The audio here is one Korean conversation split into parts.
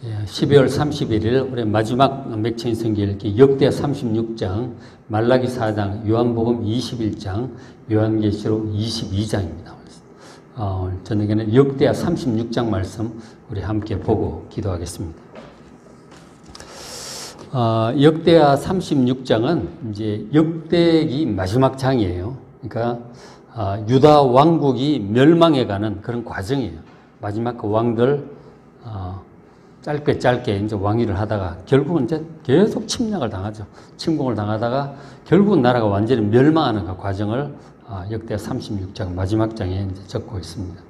12월 31일 올해 마지막 맥체인 성경 읽기 역대 36장, 말라기 4장, 요한복음 21장, 요한계시록 22장입니다. 저녁에는 역대 36장 말씀 우리 함께 보고 기도하겠습니다. 역대하 36장은 이제 역대기 마지막 장이에요. 그러니까 유다 왕국이 멸망해가는 그런 과정이에요. 마지막 그 왕들 짧게 이제 왕위를 하다가 결국은 이제 계속 침략을 당하죠. 침공을 당하다가 결국은 나라가 완전히 멸망하는 그 과정을 역대 36장 마지막 장에 이제 적고 있습니다.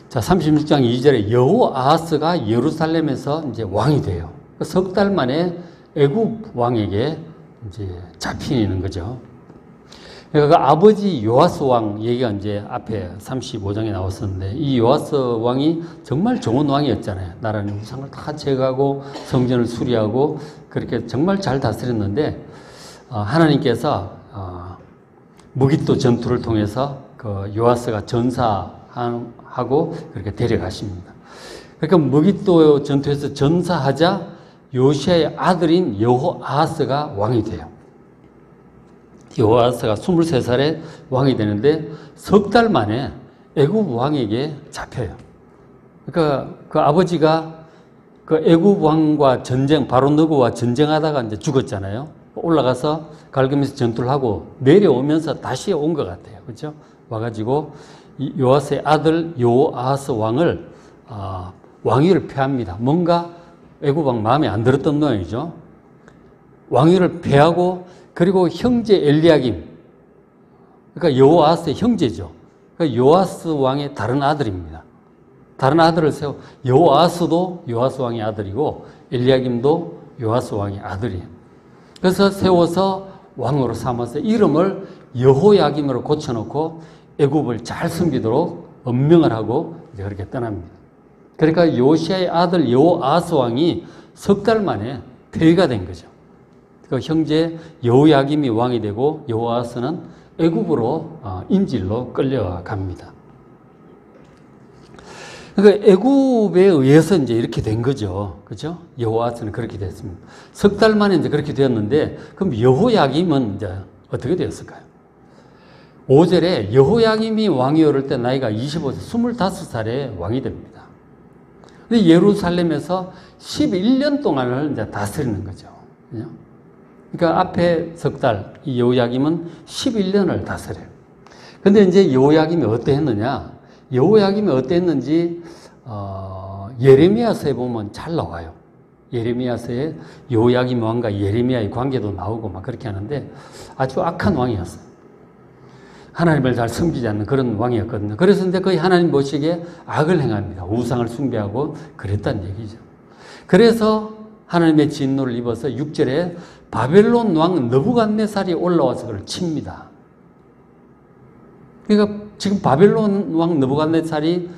자, 36장 2절에 여호아하스가 예루살렘에서 이제 왕이 돼요. 석 달 만에 애굽 왕에게 이제 잡히는 거죠. 그러니까 그 아버지 요아스 왕 얘기가 이제 앞에 35장에 나왔었는데, 이 요아스 왕이 정말 좋은 왕이었잖아요. 나라는 우상을 다 제거하고 성전을 수리하고 그렇게 정말 잘 다스렸는데, 하나님께서 무깃도 전투를 통해서 그 요아스가 전사하고 그렇게 데려가십니다. 그러니까 무깃도 전투에서 전사하자 요시아의 아들인 여호아하스가 왕이 돼요. 여호아하스가 23살에 왕이 되는데 석 달 만에 애굽 왕에게 잡혀요. 그러니까 그 아버지가 그 애굽 왕과 전쟁, 바로느고와 전쟁하다가 이제 죽었잖아요. 올라가서 갈그미스 전투를 하고 내려오면서 다시 온 것 같아요. 그렇죠? 와가지고 요아스의 아들 여호아하스 왕을 왕위를 폐합니다. 뭔가 애굽 왕 마음에 안 들었던 모양이죠. 왕위를 폐하고 그리고 형제 엘리야김, 그러니까 여호아하스의 형제죠. 그러니까 요아스 왕의 다른 아들입니다. 다른 아들을 세워, 여호아하스도 요아스 왕의 아들이고 엘리야김도 요아스 왕의 아들이에요. 그래서 세워서 왕으로 삼아서 이름을 여호야김으로 고쳐놓고 애굽을 잘 섬기도록 엄명을 하고 이제 그렇게 떠납니다. 그러니까 요시아의 아들 여호아하스 왕이 석 달 만에 폐위가 된 거죠. 그 형제 여호야김이 왕이 되고 여호아하스는 애굽으로 인질로 끌려갑니다. 그러니까 애굽에 의해서 이제 이렇게 된 거죠. 그죠? 여호아하스는 그렇게 됐습니다. 석 달 만에 이제 그렇게 되었는데, 그럼 여호야김은 이제 어떻게 되었을까요? 5절에 여호야김이 왕이 오를 때 나이가 25세, 25살에 왕이 됩니다. 근데 예루살렘에서 11년 동안을 이제 다스리는 거죠. 그죠? 그러니까 앞에 석 달, 이 여호야김은 11년을 다스려요. 근데 이제 여호야김이 어땠느냐? 여호야김이 어땠는지, 예레미야서에 보면 잘 나와요. 예레미야서에 여호야김 왕과 예레미야의 관계도 나오고 막 그렇게 하는데 아주 악한 왕이었어요. 하나님을 잘 섬기지 않는 그런 왕이었거든요. 그래서 근데 거의 하나님 보시기에 악을 행합니다. 우상을 숭배하고 그랬다는 얘기죠. 그래서 하나님의 진노를 입어서 6절에 바벨론 왕 느부갓네살이 올라와서 그를 칩니다. 그러니까 지금 바벨론 왕 느부갓네살이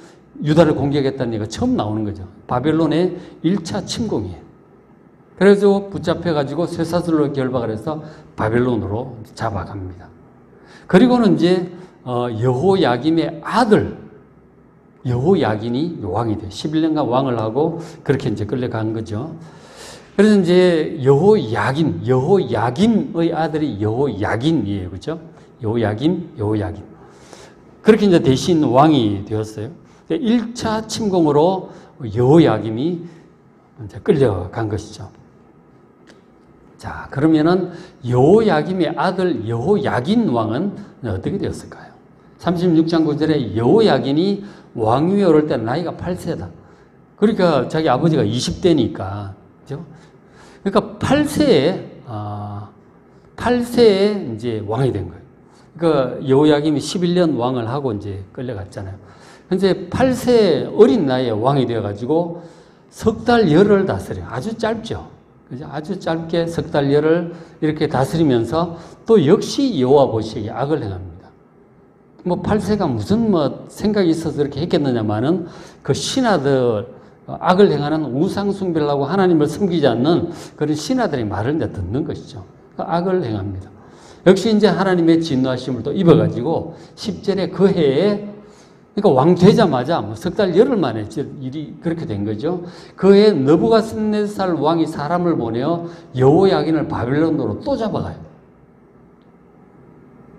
유다를 공격했다는 얘기가 처음 나오는 거죠. 바벨론의 1차 침공이에요. 그래서 붙잡혀가지고 쇠사슬로 결박을 해서 바벨론으로 잡아갑니다. 그리고는 이제 여호야김의 아들 여호야긴이 왕이 돼요. 11년간 왕을 하고 그렇게 이제 끌려간 거죠. 그래서 이제 여호야김의 아들이 여호야긴이에요. 그렇죠? 여호야김. 그렇게 이제 대신 왕이 되었어요. 1차 침공으로 여호야김이 이제 끌려간 것이죠. 자, 그러면은 여호야김의 아들 여호야긴 왕은 어떻게 되었을까요? 36장 9절에 여호야긴이 왕위에 오를 때 나이가 8세다. 그러니까 자기 아버지가 20대니까. 그죠? 그러니까 8세에 이제 왕이 된 거예요. 그러니까 여호야김이 11년 왕을 하고 이제 끌려갔잖아요. 현재 8세 어린 나이에 왕이 되어가지고 석 달 열을 다스려요. 아주 짧죠. 그죠? 아주 짧게 석 달 열을 이렇게 다스리면서 또 역시 여호와 보시기에 악을 행합니다. 뭐 8세가 무슨 생각이 있어서 그렇게 했겠느냐마는 그 신하들, 악을 행하는 우상 숭배를 하고 하나님을 섬기지 않는 그런 신하들의 말을 이제 듣는 것이죠. 악을 행합니다. 역시 이제 하나님의 진노하심을 또 입어가지고 10절에 그 해에 그러니까 왕 되자마자 뭐 석 달 열흘 만에 일이 그렇게 된 거죠. 그해 느부갓네살 왕이 사람을 보내어 여호야긴을 바벨론으로 또 잡아가요.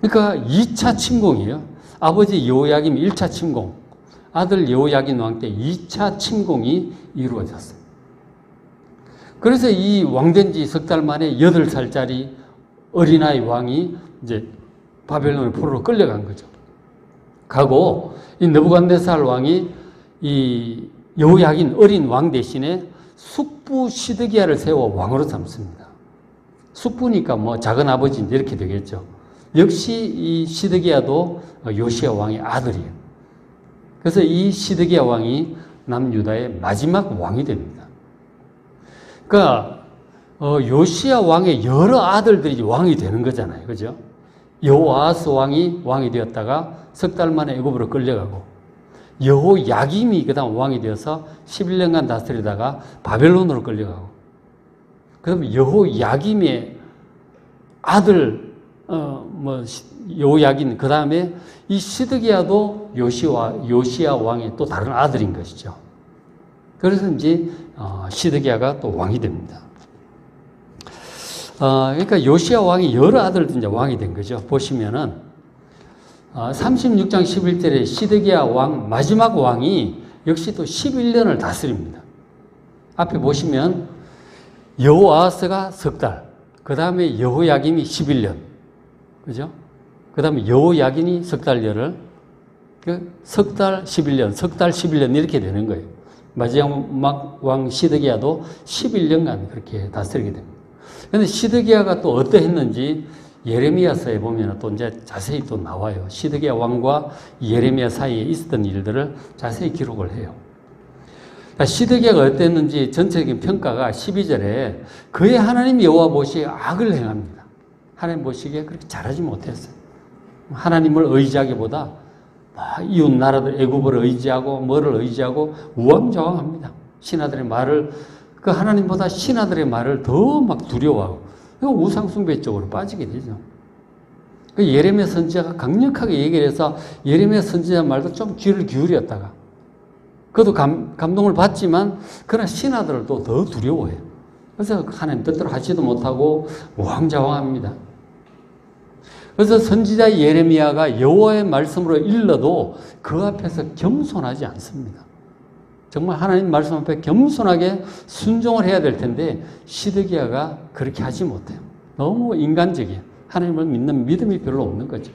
그러니까 2차 침공이에요. 아버지 여호야김 1차 침공, 아들 여호야긴 왕 때 2차 침공이 이루어졌어요. 그래서 이 왕된 지 석 달 만에 8살짜리 어린아이 왕이 이제 바벨론의 포로로 끌려간 거죠. 가고 이 느부갓네살 왕이 이 여호야긴 어린 왕 대신에 숙부 시드기야를 세워 왕으로 삼습니다. 숙부니까 뭐 작은 아버지 이렇게 되겠죠. 역시 이 시드기야도 요시야 왕의 아들이에요. 그래서 이 시드기야 왕이 남유다의 마지막 왕이 됩니다. 그러니까 요시야 왕의 여러 아들들이 왕이 되는 거잖아요. 그죠? 여호아스 왕이 왕이 되었다가 석 달 만에 애굽으로 끌려가고, 여호야김이 그다음 왕이 되어서 11년간 다스리다가 바벨론으로 끌려가고, 그다음에 여호야김의 아들 여호야긴, 그다음에 이 시드기야도 요시야 왕의 또 다른 아들인 것이죠. 그래서 이제 시드기야가 또 왕이 됩니다. 그러니까 요시야 왕이 여러 아들들 이제 왕이 된 거죠. 보시면은 36장 11절에 시드기야 왕 마지막 왕이 역시 또 11년을 다스립니다. 앞에 보시면 여호아스가 석 달, 그 다음에 여호야김이 11년, 그죠? 그 다음에 여호야긴이 석 달 열흘, 석 달 11년, 석 달 11년 이렇게 되는 거예요. 마지막 왕 시드기야도 11년간 그렇게 다스리게 됩니다. 그런데 시드기야가 또 어떠했는지 예레미야서에 보면 또 이제 자세히 또 나와요. 시드기야 왕과 예레미야 사이에 있었던 일들을 자세히 기록을 해요. 시드기야가 어땠는지 전체적인 평가가 12절에 그의 하나님 여호와 보시기에 악을 행합니다. 하나님 보시기에 그렇게 잘하지 못했어요. 하나님을 의지하기보다 이웃 나라들 애굽을 의지하고 뭐를 의지하고 우왕좌왕합니다. 신하들의 말을, 그 하나님보다 신하들의 말을 더 막 두려워하고 우상숭배 쪽으로 빠지게 되죠. 그 예레미야 선지자가 강력하게 얘기를 해서 예레미야 선지자 말도 좀 귀를 기울였다가 그것도 감동을 받지만 그러나 신하들을 또 더 두려워해요. 그래서 하나님 뜻대로 하지도 못하고 우왕좌왕합니다. 그래서 선지자 예레미야가 여호와의 말씀으로 일러도 그 앞에서 겸손하지 않습니다. 정말 하나님 말씀 앞에 겸손하게 순종을 해야 될 텐데 시드기야가 그렇게 하지 못해요. 너무 인간적이에요. 하나님을 믿는 믿음이 별로 없는 거죠.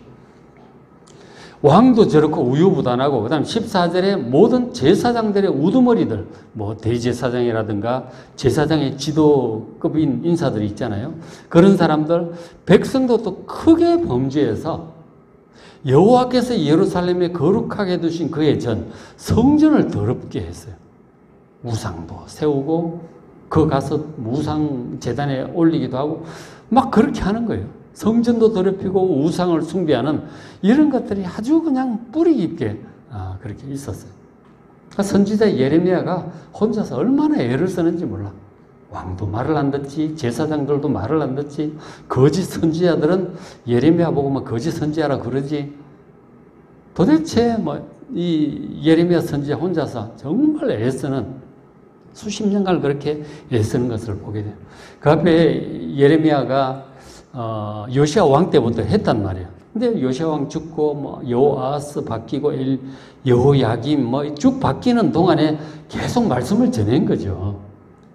왕도 저렇고 우유부단하고, 그 다음 14절에 모든 제사장들의 우두머리들, 뭐 대제사장이라든가 제사장의 지도급인 인사들이 있잖아요. 그런 사람들, 백성도 또 크게 범죄해서 여호와께서 예루살렘에 거룩하게 두신 그의 전 성전을 더럽게 했어요. 우상도 세우고 그 가서 우상 제단에 올리기도 하고 막 그렇게 하는 거예요. 성전도 더럽히고 우상을 숭배하는 이런 것들이 아주 그냥 뿌리 깊게 그렇게 있었어요. 선지자 예레미야가 혼자서 얼마나 애를 쓰는지 몰라. 왕도 말을 안 듣지, 제사장들도 말을 안 듣지, 거짓 선지자들은 예레미야 보고 뭐 거짓 선지자라 그러지. 도대체 이 예레미야 선지자 혼자서 정말 애쓰는, 수십 년간 그렇게 애쓰는 것을 보게 돼요. 그 앞에 예레미야가 요시야 왕 때부터 했단 말이에요. 근데 요시야 왕 죽고 여호아스 바뀌고 여호야김 쭉 바뀌는 동안에 계속 말씀을 전한 거죠.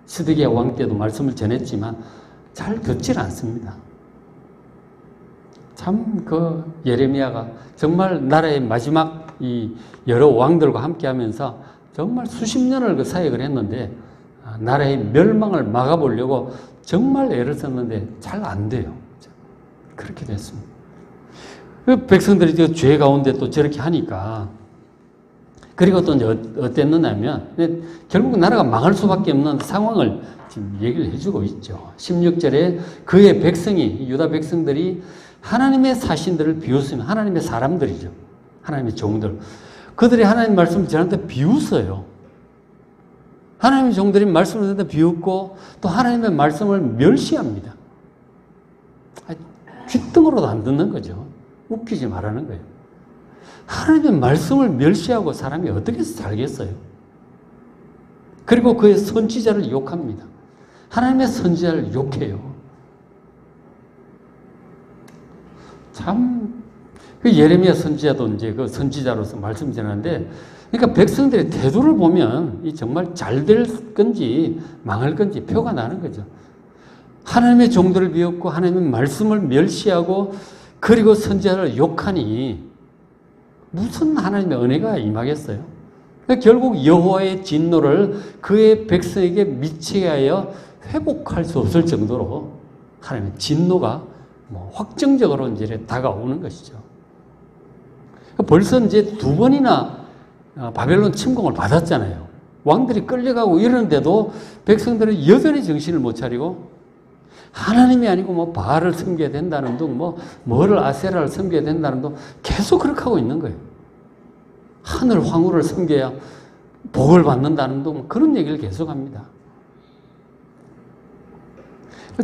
시드기야 왕 때도 말씀을 전했지만 잘 듣질 않습니다. 참 그 예레미야가 정말 나라의 마지막 이 여러 왕들과 함께하면서 정말 수십 년을 그 사역을 했는데 나라의 멸망을 막아보려고 정말 애를 썼는데 잘 안 돼요. 그렇게 됐습니다. 백성들이 죄 가운데 또 저렇게 하니까, 그리고 또 이제 어땠느냐면 결국 나라가 망할 수밖에 없는 상황을 지금 얘기를 해주고 있죠. 16절에 그의 백성이, 유다 백성들이 하나님의 사신들을 비웃으면, 하나님의 사람들이죠. 하나님의 종들. 그들이 하나님 말씀을 전하는데 비웃어요. 하나님의 종들이 말씀을 듣는데 비웃고 또 하나님의 말씀을 멸시합니다. 귓등으로도 안 듣는 거죠. 웃기지 말라는 거예요. 하나님의 말씀을 멸시하고 사람이 어떻게 살겠어요? 그리고 그의 선지자를 욕합니다. 하나님의 선지자를 욕해요. 참, 그 예레미야 선지자도 이제 그 선지자로서 말씀 전하는데, 그러니까 백성들의 태도를 보면 이 정말 잘 될 건지 망할 건지 표가 나는 거죠. 하나님의 종들을 비웃고 하나님의 말씀을 멸시하고 그리고 선지자를 욕하니 무슨 하나님의 은혜가 임하겠어요? 그러니까 결국 여호와의 진노를 그의 백성에게 미치게 하여 회복할 수 없을 정도로 하나님의 진노가 확정적으로 이제 다가오는 것이죠. 벌써 이제 2번이나 바벨론 침공을 받았잖아요. 왕들이 끌려가고 이러는데도 백성들은 여전히 정신을 못 차리고 하나님이 아니고 뭐 바알을 섬겨야 된다는 둥, 뭐를 아세라를 섬겨야 된다는 둥 계속 그렇게 하고 있는 거예요. 하늘 황후를 섬겨야 복을 받는다는 둥 그런 얘기를 계속합니다.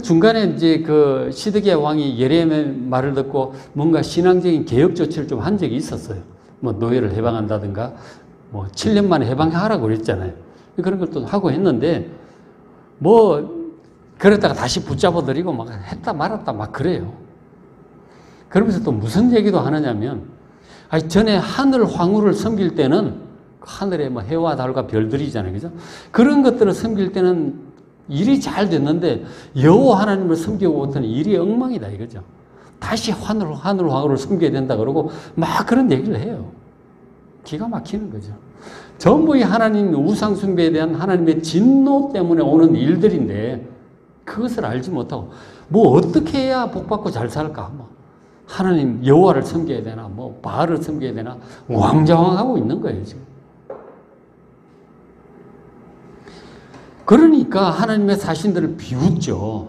중간에 이제 그 시드기야 왕이 예레미야의 말을 듣고 뭔가 신앙적인 개혁 조치를 좀 한 적이 있었어요. 노예를 해방한다든가 7년 만에 해방하라고 그랬잖아요. 그런 걸 또 하고 했는데 그랬다가 다시 붙잡아들이고 막 했다 말았다 막 그래요. 그러면서 또 무슨 얘기도 하느냐면 전에 하늘 황후를 섬길 때는 하늘에 해와 달과 별들이잖아요. 그죠? 그런 것들을 섬길 때는 일이 잘 됐는데 여호와 하나님을 섬기고 있더니 일이 엉망이다 이거죠. 다시 하늘 황후를 섬겨야 된다 그러고 막 그런 얘기를 해요. 기가 막히는 거죠. 전부 이 하나님 우상 숭배에 대한 하나님의 진노 때문에 오는 일들인데 그것을 알지 못하고 어떻게 해야 복받고 잘 살까? 하나님 여호와를 섬겨야 되나? 바알을 섬겨야 되나? 왕좌왕하고 있는 거예요 지금. 그러니까 하나님의 자신들을 비웃죠.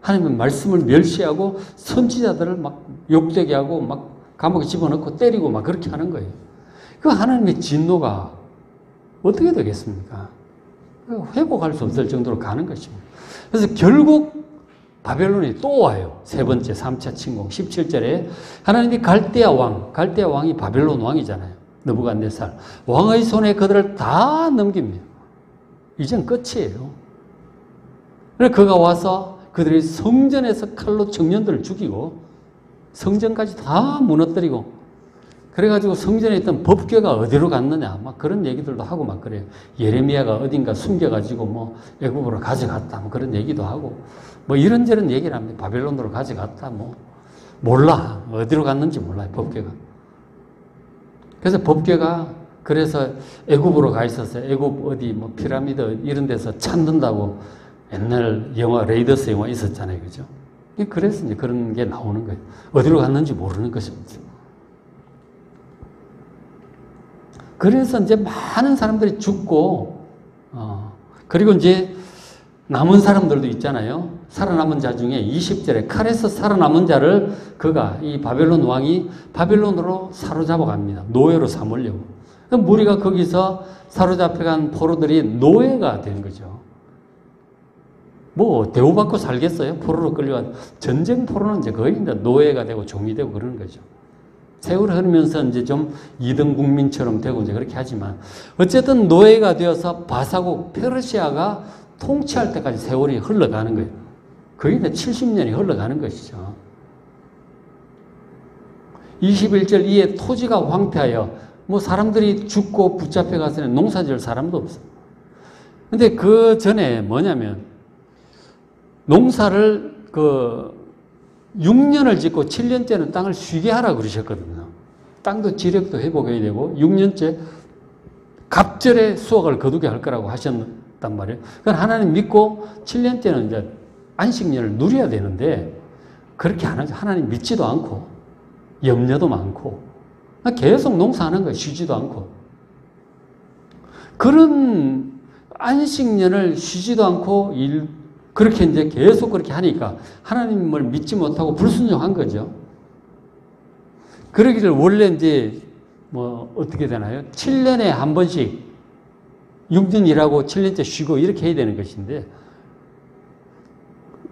하나님의 말씀을 멸시하고 선지자들을 막 욕되게 하고 막 감옥에 집어넣고 때리고 막 그렇게 하는 거예요. 그 하나님의 진노가 어떻게 되겠습니까? 회복할 수 없을 정도로 가는 것입니다. 그래서 결국 바벨론이 또 와요. 세 번째 3차 침공 17절에 하나님이 갈대아 왕이 바벨론 왕이잖아요. 느부갓네살 왕의 손에 그들을 다 넘깁니다. 이젠 끝이에요. 그래서 그가 와서 그들이 성전에서 칼로 청년들을 죽이고 성전까지 다 무너뜨리고 그래가지고 성전에 있던 법궤가 어디로 갔느냐 막 그런 얘기들도 하고 막 그래요. 예레미야가 어딘가 숨겨가지고 애굽으로 가져갔다 그런 얘기도 하고 이런저런 얘기를 합니다. 바벨론으로 가져갔다 몰라 어디로 갔는지 몰라요 법궤가. 그래서 법궤가 그래서 애굽으로 가 있었어요. 애굽 어디 피라미드 이런 데서 찾는다고 옛날 영화 레이더스 영화 있었잖아요. 그죠? 그래서 이제 그런 게 나오는 거예요. 어디로 갔는지 모르는 것입니다. 그래서 이제 많은 사람들이 죽고, 그리고 이제 남은 사람들도 있잖아요. 살아남은 자 중에 20절에 칼에서 살아남은 자를 이 바벨론 왕이 바벨론으로 사로잡아 갑니다. 노예로 삼으려고. 무리가 거기서 사로잡혀간 포로들이 노예가 된 거죠. 대우받고 살겠어요? 포로로 끌려간. 전쟁 포로는 이제 거의 노예가 되고 종이 되고 그러는 거죠. 세월이 흐르면서 이제 좀 2등 국민처럼 되고 이제 그렇게 하지만 어쨌든 노예가 되어서 바사국 페르시아가 통치할 때까지 세월이 흘러가는 거예요. 거의 70년이 흘러가는 것이죠. 21절 이에 토지가 황폐하여 사람들이 죽고 붙잡혀 가서는 농사 지을 사람도 없어요. 근데 그 전에 뭐냐면 농사를 6년을 짓고 7년째는 땅을 쉬게 하라 그러셨거든요. 땅도 지력도 회복해야 되고 6년째 갑절에 수확을 거두게 할 거라고 하셨단 말이에요. 그건 하나님 믿고 7년째는 이제 안식년을 누려야 되는데 그렇게 안 하죠. 하나님 믿지도 않고 염려도 많고 계속 농사하는 거예요. 쉬지도 않고. 그런 안식년을 쉬지도 않고 그렇게 이제 계속 그렇게 하니까 하나님을 믿지 못하고 불순종한 거죠. 그러기를 원래 이제 어떻게 되나요? 7년에 한 번씩 6년 일하고 7년째 쉬고 이렇게 해야 되는 것인데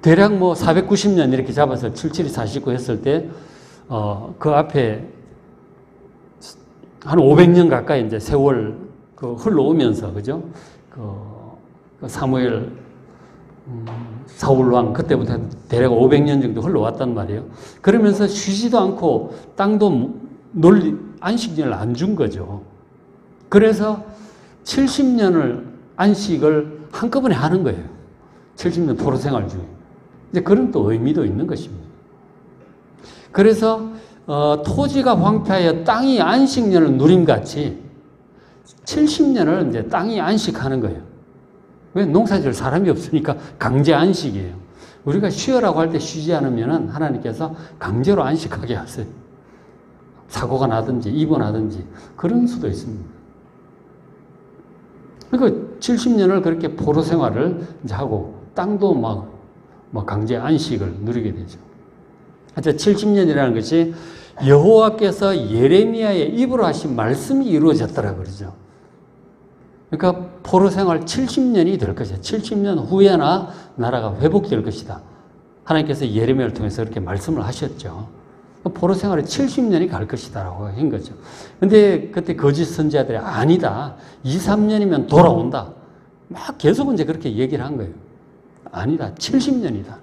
대략 490년 이렇게 잡아서 77이 49 했을 때 그 앞에 한 500년 가까이 이제 세월 흘러오면서, 그죠? 사무엘, 사울왕, 그때부터 대략 500년 정도 흘러왔단 말이에요. 그러면서 쉬지도 않고 땅도 안식년을 안 준 거죠. 그래서 70년을 안식을 한꺼번에 하는 거예요. 70년 포로 생활 중에. 이제 그런 또 의미도 있는 것입니다. 그래서 토지가 황폐하여 땅이 안식년을 누림같이 70년을 이제 땅이 안식하는 거예요. 왜? 농사지을 사람이 없으니까 강제 안식이에요. 우리가 쉬어라고 할 때 쉬지 않으면 하나님께서 강제로 안식하게 하세요. 사고가 나든지 입원하든지 그런 수도 있습니다. 그러니까 70년을 그렇게 포로 생활을 이제 하고 땅도 막 강제 안식을 누리게 되죠. 하여튼 70년이라는 것이 여호와께서 예레미야의 입으로 하신 말씀이 이루어졌더라 그러죠. 그러니까 포로 생활 70년이 될 것이다. 70년 후에나 나라가 회복될 것이다. 하나님께서 예레미야를 통해서 그렇게 말씀을 하셨죠. 포로 생활에 70년이 갈 것이다라고 한 거죠. 근데 그때 거짓 선지자들이 아니다. 2, 3년이면 돌아온다. 막 계속 이제 그렇게 얘기를 한 거예요. 아니다. 70년이다.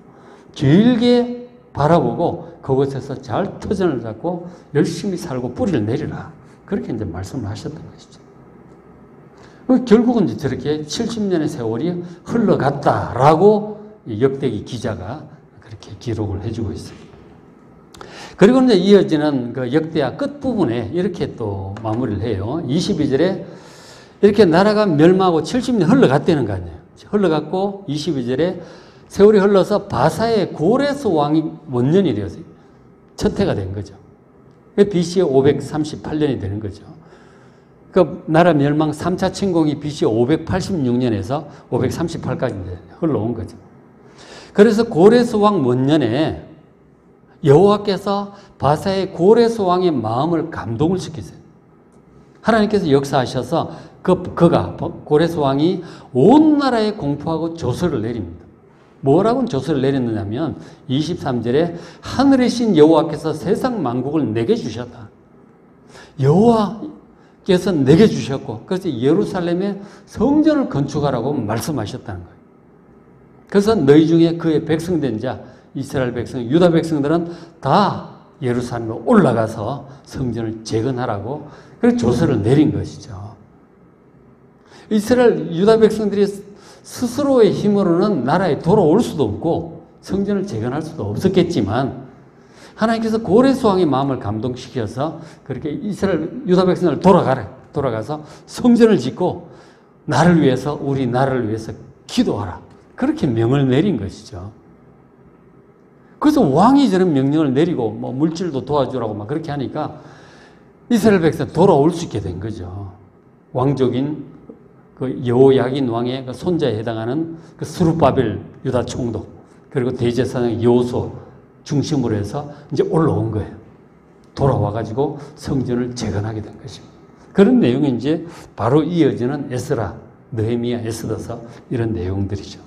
길게 바라보고 그곳에서 잘 터전을 잡고 열심히 살고 뿌리를 내리라. 그렇게 이제 말씀을 하셨던 것이죠. 결국은 이제 저렇게 70년의 세월이 흘러갔다라고 역대기 기자가 그렇게 기록을 해주고 있습니다. 그리고 이제 이어지는 그 역대하 끝부분에 이렇게 또 마무리를 해요. 22절에 이렇게 나라가 멸망하고 70년 흘러갔다는 거 아니에요. 흘러갔고 22절에 세월이 흘러서 바사의 고레스 왕이 원년이 되었어요. 첫 해가 된 거죠. BC 538년이 되는 거죠. 그 나라 멸망 3차 침공이 BC 586년에서 538까지 흘러온 거죠. 그래서 고레스 왕 원년에 여호와께서 바사의 고레스 왕의 마음을 감동을 시키세요. 하나님께서 역사하셔서 그가 고레스 왕이 온 나라에 공포하고 조서를 내립니다. 뭐라고 조서를 내렸느냐면 23절에 하늘의 신 여호와께서 세상 만국을 내게 주셨다. 여호와께서 내게 주셨고 그래서 예루살렘에 성전을 건축하라고 말씀하셨다는 거예요. 그래서 너희 중에 그의 백성된 자 이스라엘 백성, 유다 백성들은 다 예루살렘에 올라가서 성전을 재건하라고 그렇게 조서를 내린 것이죠. 이스라엘 유다 백성들이 스스로의 힘으로는 나라에 돌아올 수도 없고 성전을 재건할 수도 없었겠지만 하나님께서 고레스 왕의 마음을 감동시켜서 그렇게 이스라엘 유다 백성을 돌아가서 성전을 짓고 나를 위해서 우리 나라를 위해서 기도하라. 그렇게 명을 내린 것이죠. 그래서 왕이 저런 명령을 내리고 뭐 물질도 도와주라고 막 그렇게 하니까 이스라엘 백성 돌아올 수 있게 된 거죠. 왕족인 그 여호야긴 왕의 그 손자에 해당하는 그 스룹바벨 유다 총독 그리고 대제사장 여호수아 중심으로 해서 이제 올라온 거예요. 돌아와가지고 성전을 재건하게 된 것입니다. 그런 내용이 이제 바로 이어지는 에스라, 느헤미야, 에스더서 이런 내용들이죠.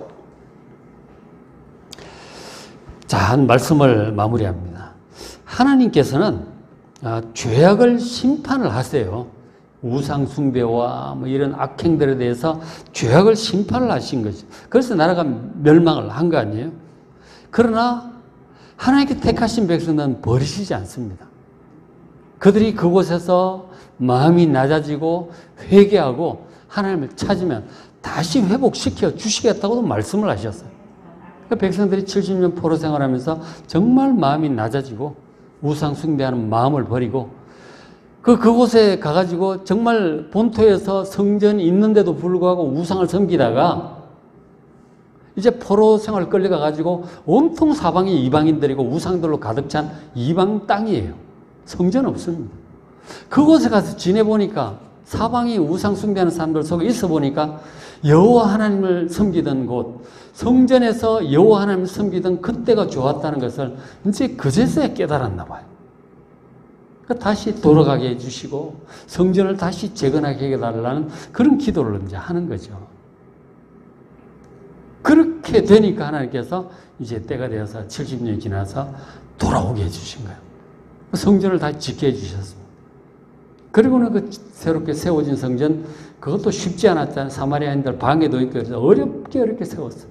자, 한 말씀을 마무리합니다. 하나님께서는 죄악을 심판을 하세요. 우상 숭배와 뭐 이런 악행들에 대해서 죄악을 심판을 하신 거죠. 그래서 나라가 멸망을 한 거 아니에요? 그러나 하나님께 택하신 백성은 버리시지 않습니다. 그들이 그곳에서 마음이 낮아지고 회개하고 하나님을 찾으면 다시 회복시켜 주시겠다고도 말씀을 하셨어요. 백성들이 70년 포로 생활하면서 정말 마음이 낮아지고 우상 숭배하는 마음을 버리고 그곳에 가가지고 정말 본토에서 성전이 있는데도 불구하고 우상을 섬기다가 이제 포로 생활 끌려가가지고 온통 사방이 이방인들이고 우상들로 가득 찬 이방 땅이에요. 성전 없습니다. 그곳에 가서 지내보니까 사방이 우상 숭배하는 사람들 속에 있어 보니까 여호와 하나님을 섬기던 곳, 성전에서 여호와 하나님을 섬기던 그때가 좋았다는 것을 이제 그제서야 깨달았나 봐요. 다시 돌아가게 해주시고 성전을 다시 재건하게 해달라는 그런 기도를 이제 하는 거죠. 그렇게 되니까 하나님께서 이제 때가 되어서 70년이 지나서 돌아오게 해주신 거예요. 성전을 다시 짓게 해주셨습니다. 그리고는 그 새롭게 세워진 성전, 그것도 쉽지 않았잖아요. 사마리아인들 방해도 있고 그래서 어렵게 세웠어요.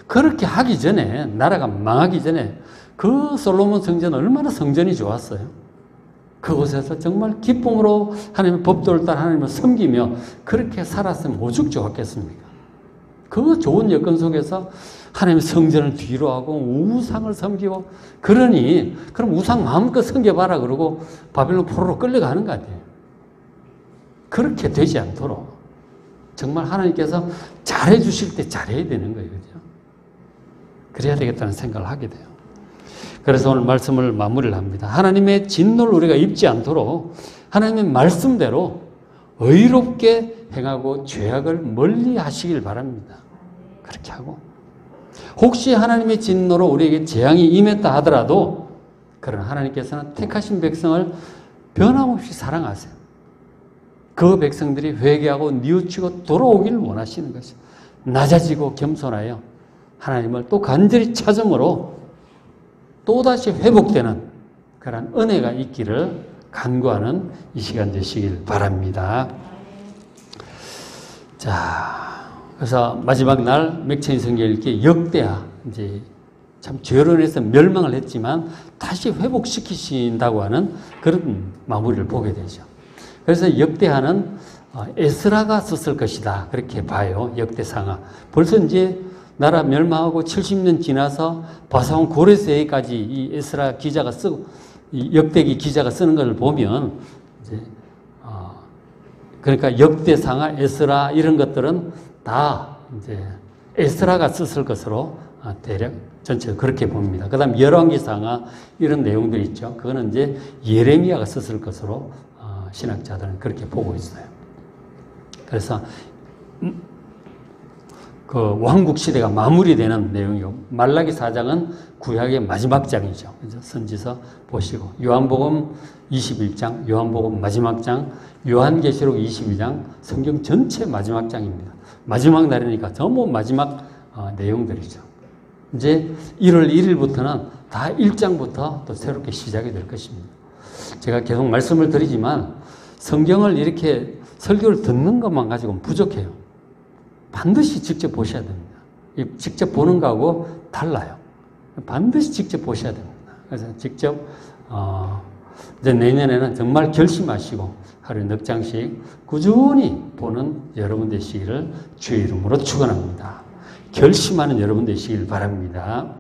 그렇게 하기 전에, 나라가 망하기 전에 그 솔로몬 성전 얼마나 성전이 좋았어요. 그곳에서 정말 기쁨으로 하나님의 법도를 따라 하나님을 섬기며 그렇게 살았으면 오죽 좋았겠습니까? 그 좋은 여건 속에서 하나님의 성전을 뒤로 하고 우상을 섬기고, 그러니 그럼 우상 마음껏 섬겨봐라 그러고 바빌론 포로로 끌려가는 거 아니에요. 그렇게 되지 않도록 정말 하나님께서 잘해 주실 때 잘해야 되는 거예요. 그죠? 그래야 되겠다는 생각을 하게 돼요. 그래서 오늘 말씀을 마무리를 합니다. 하나님의 진노를 우리가 입지 않도록 하나님의 말씀대로 의롭게 행하고 죄악을 멀리 하시길 바랍니다. 그렇게 하고, 혹시 하나님의 진노로 우리에게 재앙이 임했다 하더라도 그러나 하나님께서는 택하신 백성을 변함없이 사랑하세요. 그 백성들이 회개하고 뉘우치고 돌아오기를 원하시는 것이죠. 낮아지고 겸손하여 하나님을 또 간절히 찾음으로 또다시 회복되는 그런 은혜가 있기를 간구하는 이 시간 되시길 바랍니다. 자, 그래서 마지막 날 맥천이 성경 읽기 역대하, 이제 참 죄로 인해서 멸망을 했지만 다시 회복시키신다고 하는 그런 마무리를 보게 되죠. 그래서 역대하는 에스라가 썼을 것이다, 그렇게 봐요. 역대상하. 벌써 이제 나라 멸망하고 70년 지나서 바사온 고레스에까지 이 에스라 기자가 쓰고, 이 역대기 기자가 쓰는 걸 보면 이제 그러니까 역대상하, 에스라 이런 것들은 다 이제 에스라가 썼을 것으로 대략 전체 그렇게 봅니다. 그다음 열왕기상하 이런 내용들이 있죠. 그거는 이제 예레미야가 썼을 것으로 신학자들은 그렇게 보고 있어요. 그래서 그 왕국 시대가 마무리되는 내용이고, 말라기 4장은 구약의 마지막 장이죠. 그래서 선지서 보시고, 요한복음 21장, 요한복음 마지막 장, 요한계시록 22장, 성경 전체 마지막 장입니다. 마지막 날이니까 전부 마지막 내용들이죠. 이제 1월 1일부터는 다 1장부터 또 새롭게 시작이 될 것입니다. 제가 계속 말씀을 드리지만 성경을 이렇게 설교를 듣는 것만 가지고는 부족해요. 반드시 직접 보셔야 됩니다. 직접 보는 거하고 달라요. 반드시 직접 보셔야 됩니다. 그래서 직접 이제 내년에는 정말 결심하시고 하루에 넉 장씩 꾸준히 보는 여러분 되시기를 주의 이름으로 축원합니다. 결심하는 여러분 되시길 바랍니다.